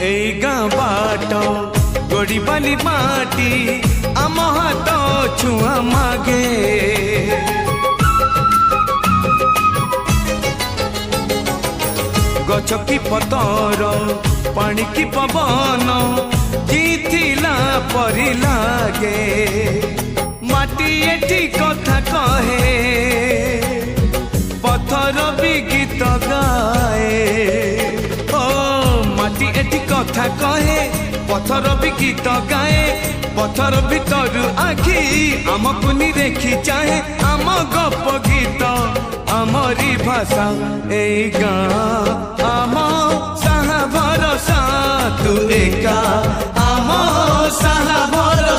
এই গাঁ बाट गड़ी बाली माटी आम हाथ छुआ मागे गछ की पतर पानी की पवन जीथिला परी लागे माटी एठी कथा कहे पत्थर भी गीत गाए ओ माटी एठी कथा कहे पत्थर भी गीत गाए पत्थर भीतर आखि आमको नि देखी चाहे आम गप गीत आमरी भाषा ए गाँ आम साहा भरोसा तू एका आम साहा भरोसा